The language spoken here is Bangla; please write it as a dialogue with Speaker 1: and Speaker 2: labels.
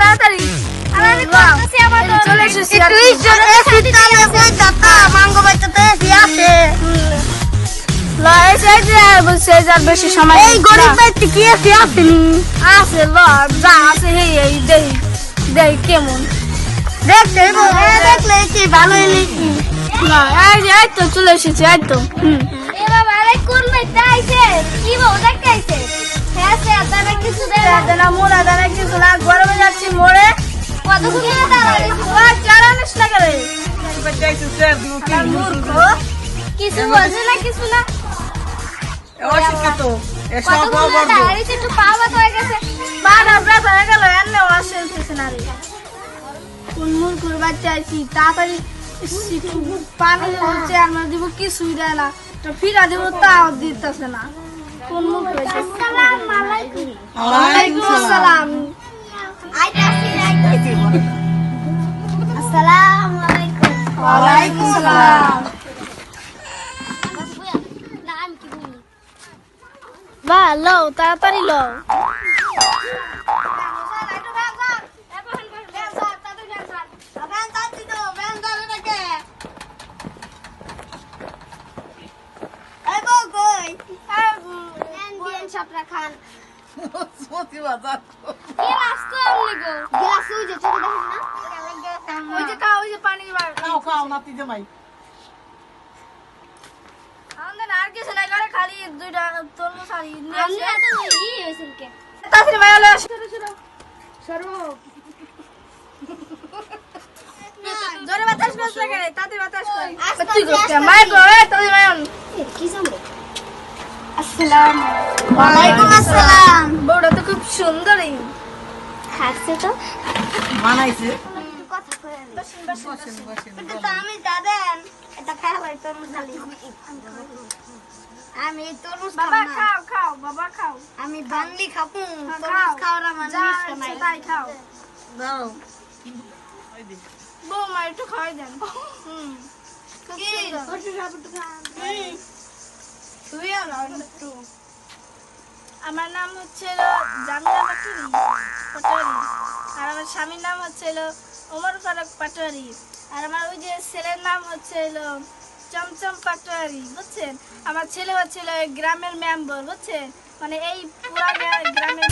Speaker 1: তাড়াতাড়ি
Speaker 2: আমি করতেছি আবার
Speaker 1: চলে এসেছি
Speaker 2: তুই চলে এসেছিস তাহলে কই দাদা মাঙ্গো বাইতে এসে আছে
Speaker 1: লয় যে বসে যার বেশি সময়
Speaker 2: এই গরিব বাইতে কি এসে আসেনি
Speaker 1: আছে ল যা আছে এই দেই দেই কেমন
Speaker 2: দেখতে দেখলে কি ভালো নাকি
Speaker 1: না এই তো চলে এসেছি এই তো
Speaker 2: এ বাবা আরে কোন মেয়েটা আইছে কি বউ দেখতে আইছে হ্যাঁ সে আদানা কিছু দে
Speaker 1: দাদা মোরা দাদা কিছু না গরমে যাচ্ছি মোড়ে
Speaker 2: কতক্ষণ ধরে দাঁড়ালি
Speaker 1: চালানিস না করে মূর্খ
Speaker 2: কিছু বোঝে না কিছু না
Speaker 3: অশিক্ষিত এসব
Speaker 2: কতক্ষণ ধরে দাঁড়ালিস একটু পাওয়া হয়ে গেছে
Speaker 1: বাড়া ব্যথা হয়ে গেল এনে আসে না রে কোন মূর্খর বাচ্চা আইছি তাড়াতাড়ি একটু পানি চেয়ার মার দিব কিছুই দেয় না তো ফিরা দিব তাও দিতেছে না কোন মূর্খ
Speaker 2: আসসালামু আলাইকুম
Speaker 1: ওয়ালাইকুম আসসালাম
Speaker 2: আইতাছি আসসালামু আলাইকুম
Speaker 1: ওয়ালাইকুম আসসালাম
Speaker 2: না আমি কি বলি
Speaker 1: বা লও তাড়াতাড়ি লও
Speaker 3: সত্যি বাবা
Speaker 1: ওই যে খাও ওই যে পানি বার
Speaker 3: খাও খাও নাতি জামাই
Speaker 1: আমাদের আর কিছু নাই করে খালি দুইটা তরমুজ আর
Speaker 2: আমি
Speaker 1: তাড়াতাড়ি মায়া লয়ে আসো সরো জোরে বাতাস করছ না কেন তাড়াতাড়ি বাতাস কর তুই করছ মায়া গো তাড়াতাড়ি মায়া আসসালাম
Speaker 2: ওয়ালাইকুম আসসালাম
Speaker 1: বউটা তো খুব সুন্দরই
Speaker 2: খাচ্ছে তো
Speaker 3: মানাইছে
Speaker 2: কথা কই
Speaker 3: বসেন বসেন
Speaker 2: তো আমি দাদেন এটা খাওয়াই তরমুজ খালি আমি এই তরমুজ
Speaker 1: বাবা
Speaker 2: খাবো না।
Speaker 1: খাও খাও বাবা খাও
Speaker 2: আমি বান্দি খাবো
Speaker 1: খাও
Speaker 2: তরমুজ খাওয়ার আমার
Speaker 1: যা
Speaker 2: ইচ্ছা নাই
Speaker 1: ইচ্ছে তাই খাও
Speaker 3: দাও
Speaker 1: বউ মা একটু খাওয়াই দেন হুম খুব
Speaker 2: কি?
Speaker 1: সুন্দর। তুই আর একটু আমার নাম হচ্ছে জামিলা পাটোয়ারি আর আমার স্বামীর নাম হচ্ছে ওমর ফারুক পাটোয়ারি আর আমার ওই যে ছেলের নাম হচ্ছে চমচম পাটোয়ারি বুঝছেন আমার ছেলে হচ্ছে গ্রামের মেম্বার বুঝছেন মানে এই পুরা গ্রামের